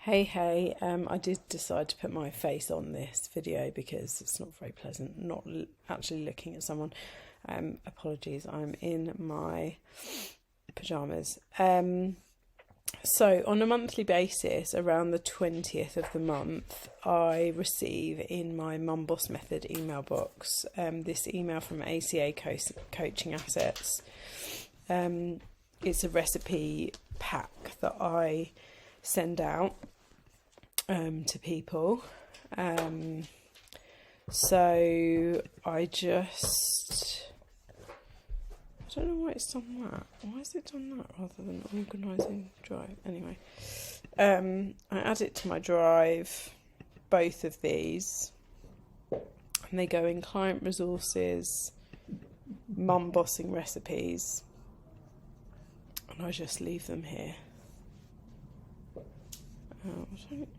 Hey, I did decide to put my face on this video because it's not very pleasant, not actually looking at someone. Apologies, I'm in my pyjamas. So on a monthly basis, around the 20th of the month, I receive in my Mum Boss Method email box this email from ACA Coaching Assets. It's a recipe pack that I send out to people. So I don't know why it's done that. Why has it done that rather than organising drive? Anyway, I add it to my drive, both of these, and they go in client resources, mum bossing recipes, and I just leave them here. I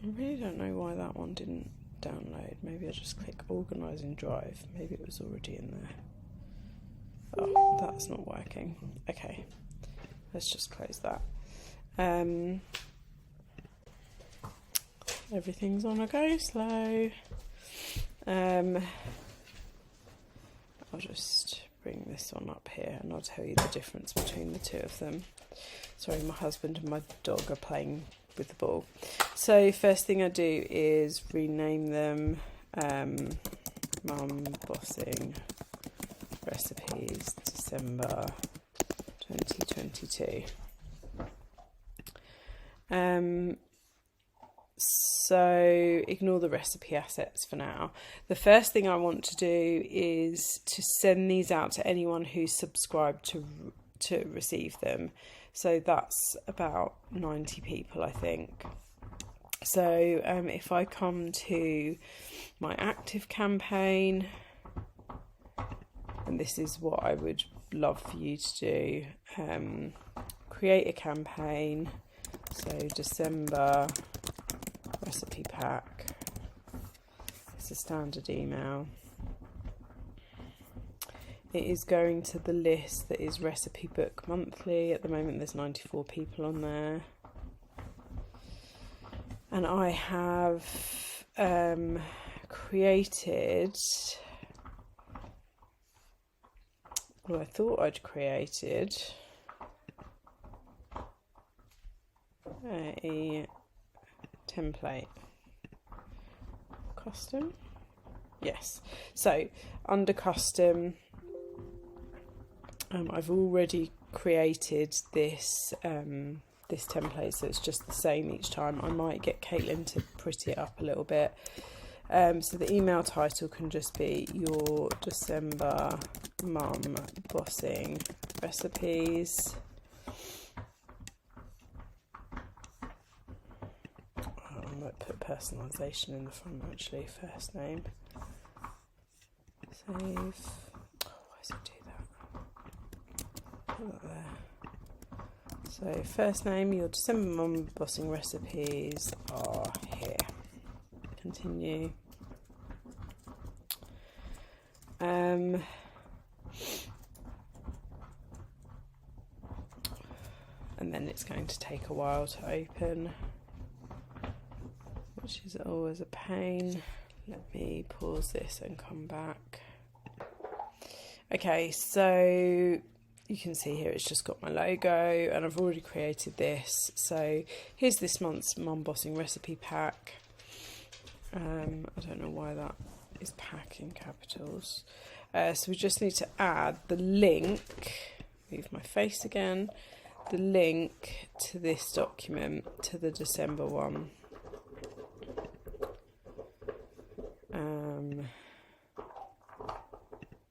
really don't know why that one didn't download. Maybe I just click organising drive. Maybe it was already in there. Oh, that's not working. Okay, let's just close that. Everything's on a go slow. I'll just bring this one up here and I'll tell you the difference between the two of them. Sorry, my husband and my dog are playing with the ball. So first thing I do is rename them Mum Bossing Recipes December 2022. So ignore the recipe assets for now. The first thing I want to do is to send these out to anyone who's subscribed to receive them. So that's about 90 people, I think. So if I come to my active campaign, and this is what I would love for you to do, create a campaign, so December recipe pack, it's a standard email. It is going to the list that is Recipe Book Monthly. At the moment there's 94 people on there. And I have created, well, I thought I'd created a template. Custom? Yes. So under custom, I've already created this this template, so it's just the same each time. I might get Caitlin to pretty it up a little bit. So the email title can just be your December Mum Bossing Recipes. I might put personalisation in the front actually, first name. Save. Oh, why does it do that? Put that there. So first name, your December Mum Bossing Recipes are here. Continue. And then it's going to take a while to open, which is always a pain. Let me pause this and come back. Okay, so you can see here it's just got my logo and I've already created this. So here's this month's Mum Bossing Recipe Pack. I don't know why that is pack in capitals. So we just need to add the link, move my face again, the link to this document, to the December one.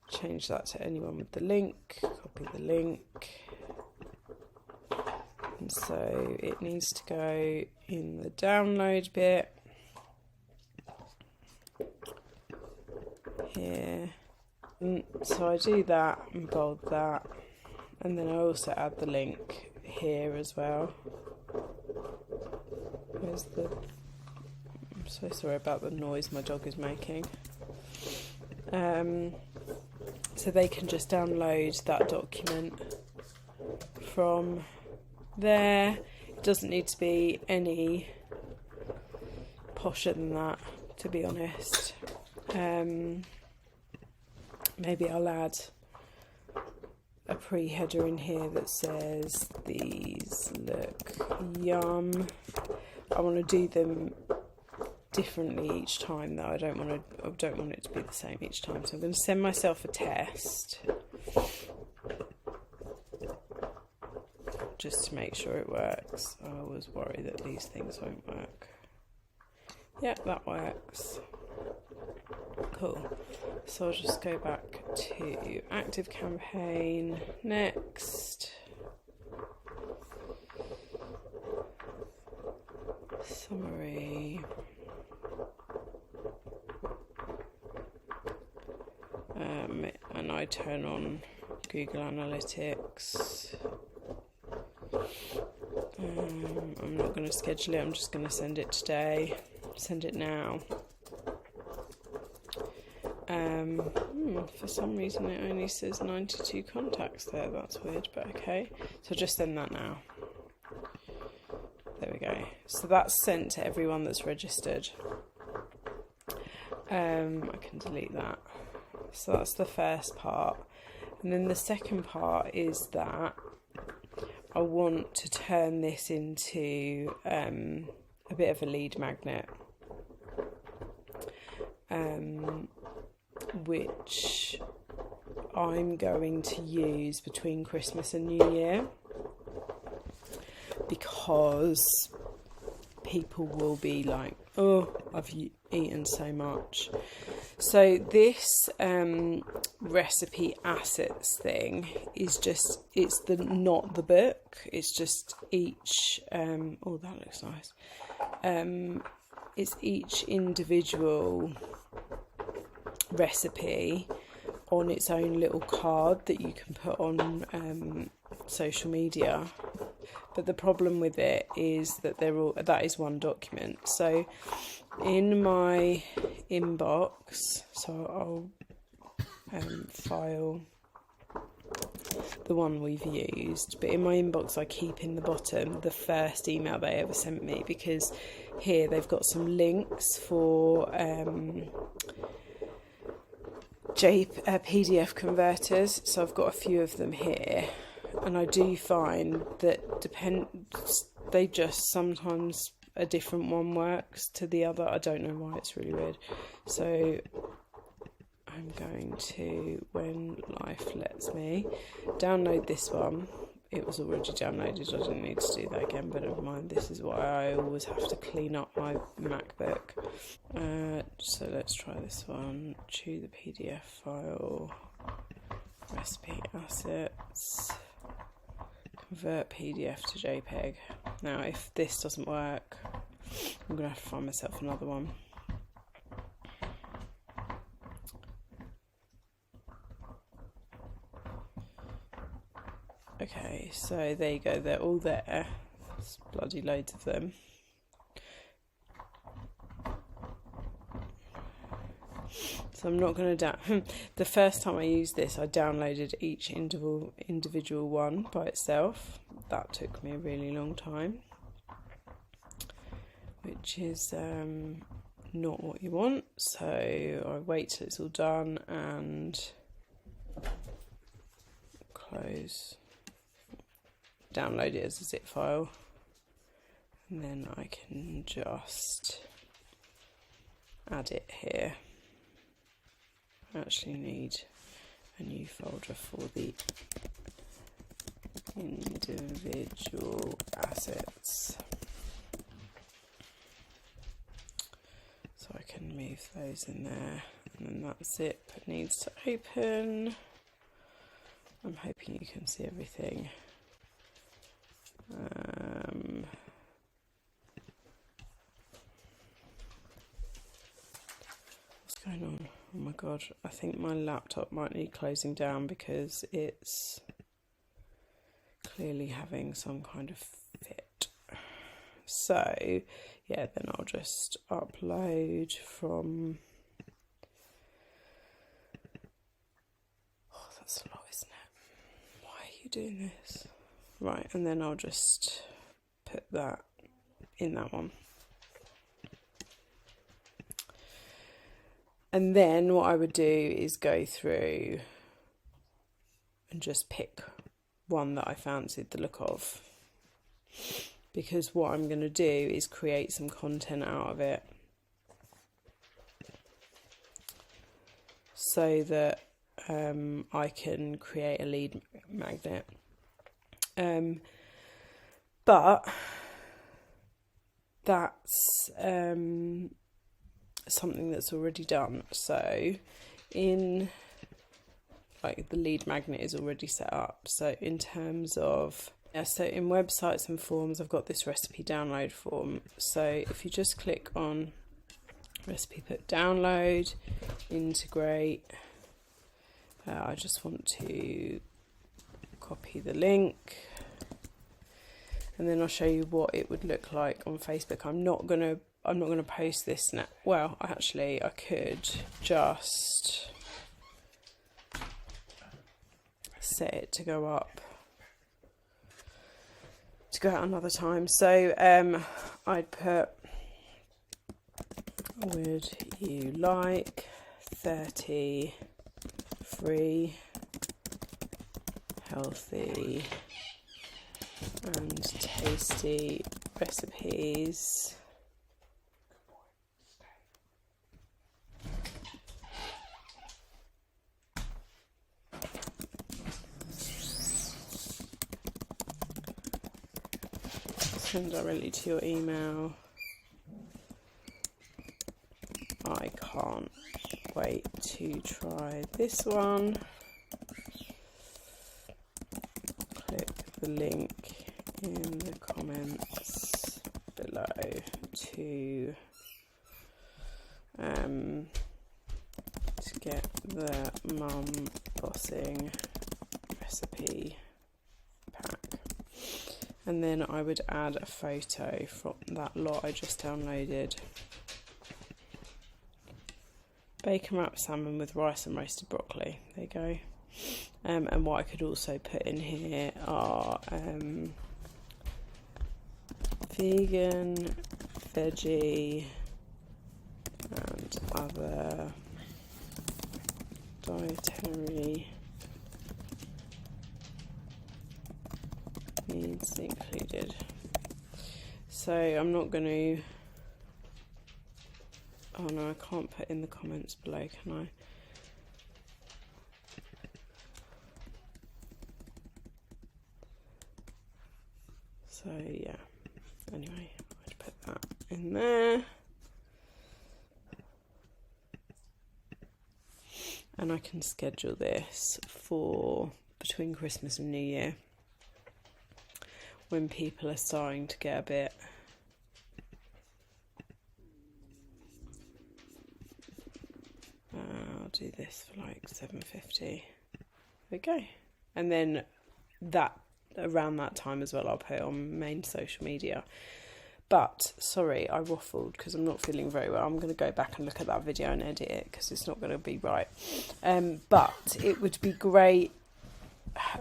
Change that to anyone with the link, copy the link, and so it needs to go in the download bit here. And so I do that and bold that, and then I also add the link here as well. Where's the... I'm so sorry about the noise my dog is making. So they can just download that document from there. It doesn't need to be any posher than that, to be honest. Maybe I'll add a pre-header in here that says these look yum. I want to do them differently each time though. I don't want it to be the same each time. So I'm going to send myself a test just to make sure it works. I always worry that these things won't work. Yep, that works. Cool. So I'll just go back to Active Campaign. Next. Summary. And I turn on Google Analytics. I'm not going to schedule it, I'm just going to send it today. Send it now. For some reason it only says 92 contacts there, that's weird, but okay. So just send that now. There we go. So that's sent to everyone that's registered. I can delete that. So that's the first part. And then the second part is that I want to turn this into a bit of a lead magnet. Which I'm going to use between Christmas and New Year, because people will be like, oh, I've eaten so much. So this recipe assets thing is just, it's not the book, it's just each, oh that looks nice, it's each individual recipe on its own little card that you can put on social media. But the problem with it is that that is one document. So in my inbox, so I'll file the one we've used, but in my inbox I keep in the bottom the first email they ever sent me, because here they've got some links for PDF converters, so I've got a few of them here, and I do find that they just sometimes a different one works to the other. I don't know why, it's really weird. So I'm going to, when life lets me, download this one. It was already downloaded, I didn't need to do that again, but never mind. This is why I always have to clean up my MacBook. So let's try this one. Choose the PDF file, recipe assets, convert PDF to JPEG. Now if this doesn't work, I'm going to have to find myself another one. Okay, so there you go, they're all there. There's bloody loads of them. So I'm not going to the first time I used this, I downloaded each individual one by itself. That took me a really long time, which is not what you want. So I wait till it's all done and close. Download it as a zip file, and then I can just add it here. I actually need a new folder for the individual assets, so I can move those in there, and then that zip needs to open. I'm hoping you can see everything. What's going on? Oh my god, I think my laptop might need closing down because it's clearly having some kind of fit. So yeah, then I'll just upload from, oh that's a lot, isn't it? Why are you doing this? Right, and then I'll just put that in that one. And then what I would do is go through and just pick one that I fancied the look of, because what I'm going to do is create some content out of it so that I can create a lead magnet. But that's something that's already done. So in like the lead magnet is already set up. So in terms of, so in websites and forms, I've got this recipe download form. So if you just click on recipe, put download, integrate, I just want to copy the link, and then I'll show you what it would look like on Facebook. I'm not gonna post this now. Well, actually I could just set it to go up, to go out another time. So I'd put, would you like 30 free, healthy and tasty recipes send directly to your email. I can't wait to try this one. Click the link in the comments below to get the mum bossing recipe pack. And then I would add a photo from that lot I just downloaded. Bacon wrapped salmon with rice and roasted broccoli. There you go. And what I could also put in here are vegan, veggie and other dietary needs included. So I'm not going to, oh no, I can't put in the comments below, can I? So yeah, anyway, I'd put that in there. And I can schedule this for between Christmas and New Year, when people are starting to get a bit I'll do this for like £7.50. There we go. And then that around that time as well, I'll put it on main social media. But sorry, I waffled because I'm not feeling very well. I'm going to go back and look at that video and edit it because it's not going to be right. But it would be great,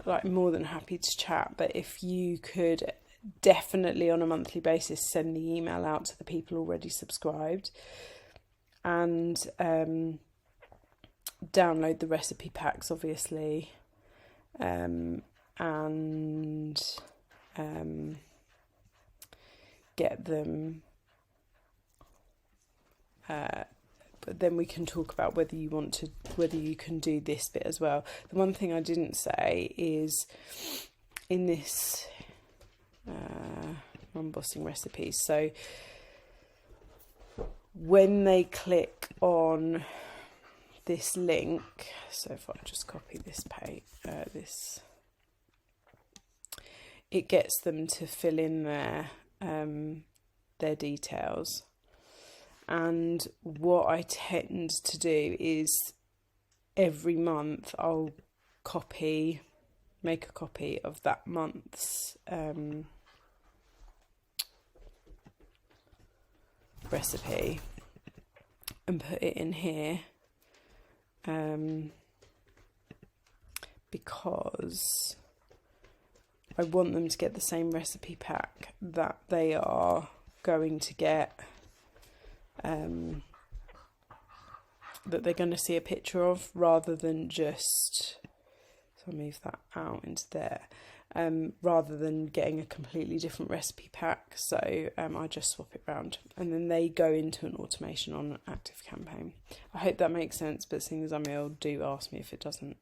like more than happy to chat, but if you could definitely on a monthly basis send the email out to the people already subscribed, and download the recipe packs obviously, and get them, but then we can talk about whether you can do this bit as well. The one thing I didn't say is in this mum bossing recipes, so when they click on this link, so if I just copy this page, it gets them to fill in their details. And what I tend to do is every month I'll make a copy of that month's recipe and put it in here, because I want them to get the same recipe pack that they are going to get that they're going to see a picture of, rather than just, so I'll move that out into there, rather than getting a completely different recipe pack. So I just swap it round, and then they go into an automation on ActiveCampaign. I hope that makes sense, but seeing as I'm ill, do ask me if it doesn't.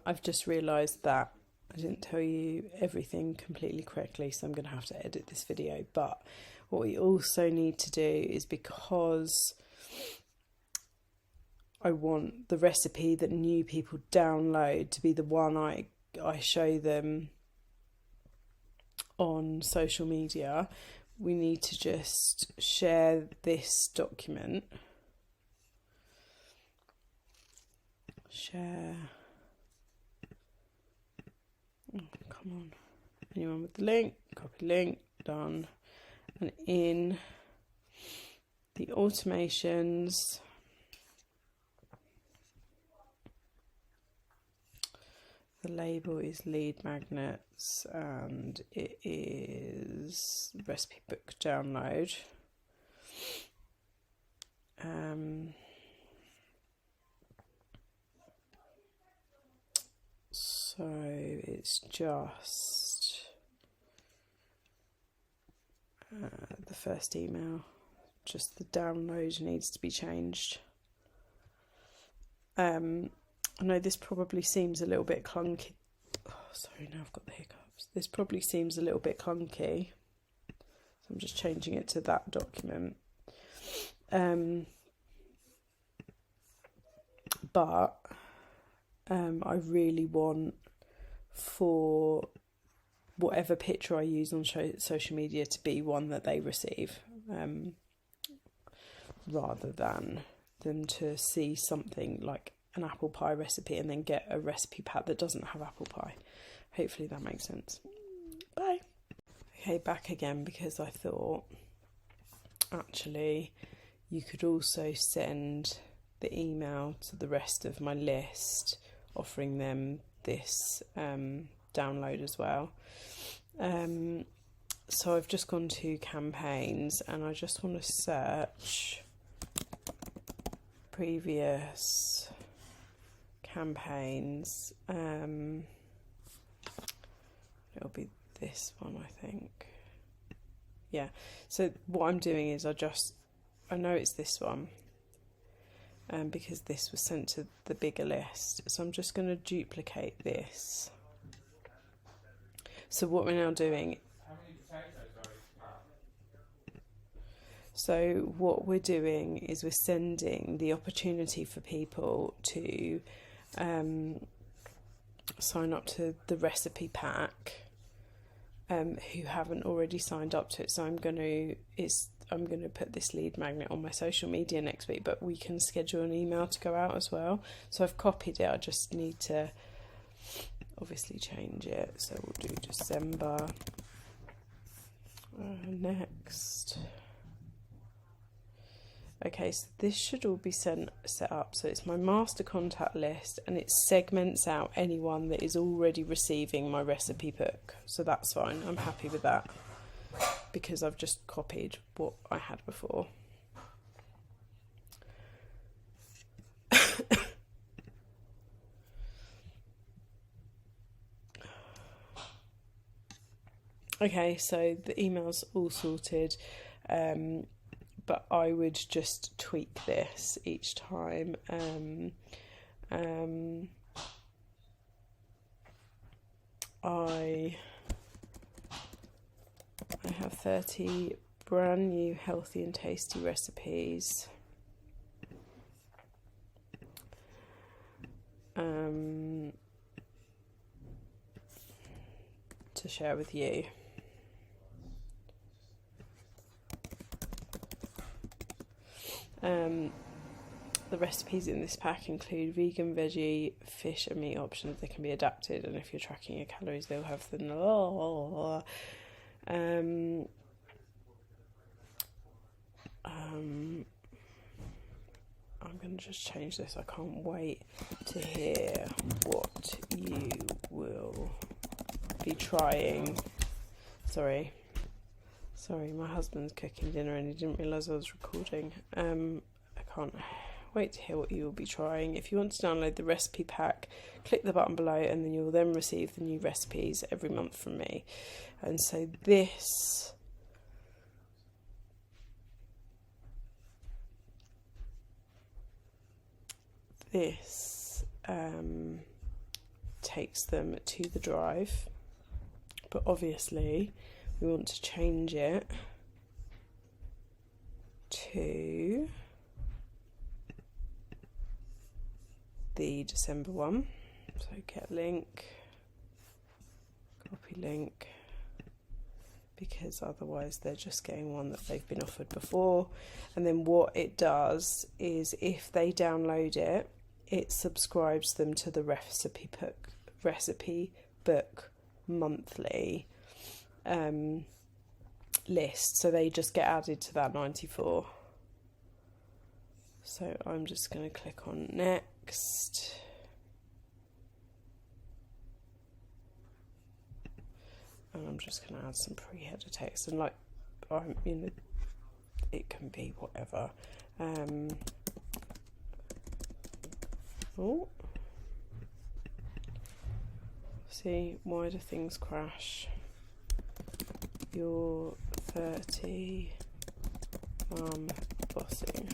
I've just realised that I didn't tell you everything completely correctly, so I'm going to have to edit this video. But what we also need to do is, because I want the recipe that new people download to be the one I show them on social media, we need to just share this document. Share. Oh, come on. Anyone with the link? Copy link. Done. And in the automations, the label is lead magnets, and it is recipe book download. So it's just the first email, just the download needs to be changed. I know this probably seems a little bit clunky. Oh, sorry, now I've got the hiccups. This probably seems a little bit clunky, so I'm just changing it to that document. But I really want for whatever picture I use on social media to be one that they receive, rather than them to see something like an apple pie recipe and then get a recipe pack that doesn't have apple pie. Hopefully that makes sense. Bye. Okay, back again, because I thought actually you could also send the email to the rest of my list offering them this download as well. So I've just gone to campaigns, and I just want to search previous campaigns. It'll be this one, I think. Yeah, so what I'm doing is I know it's this one, because this was sent to the bigger list, so I'm just going to duplicate this. So what we're now doing, is we're sending the opportunity for people to sign up to the recipe pack who haven't already signed up to it. So I'm going to put this lead magnet on my social media next week, but we can schedule an email to go out as well. So I've copied it, I just need to obviously change it. So we'll do December next. Okay, so this should all be set up. So it's my master contact list, and it segments out anyone that is already receiving my recipe book. So that's fine, I'm happy with that, because I've just copied what I had before. Okay, so the email's all sorted, but I would just tweak this each time. I have 30 brand new healthy and tasty recipes. To share with you. The recipes in this pack include vegan, veggie, fish and meat options. They can be adapted, and if you're tracking your calories, they'll have the I'm going to just change this. I can't wait to hear what you will be trying. Sorry, my husband's cooking dinner and he didn't realise I was recording. I can't wait to hear what you will be trying. If you want to download the recipe pack, click the button below and then you'll then receive the new recipes every month from me. And so this takes them to the drive, but obviously we want to change it to the December one. So get link, copy link, because otherwise they're just getting one that they've been offered before. And then what it does is if they download it, it subscribes them to the recipe book monthly list, so they just get added to that 94. So I'm just going to click on next, and I'm just going to add some pre-header text, and it can be whatever. Oh, see, why do things crash? Your 30 mum bossing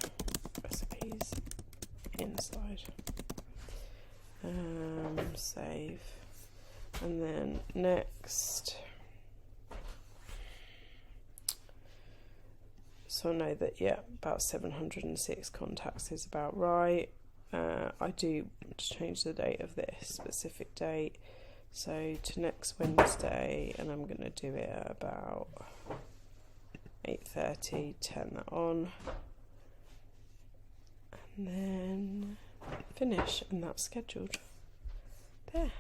recipes inside. Save, and then next. So I know that, yeah, about 706 contacts is about right. I do want to change the date of this specific date, so to next Wednesday, and I'm going to do it at about 8:30, turn that on, and then finish, and that's scheduled. There.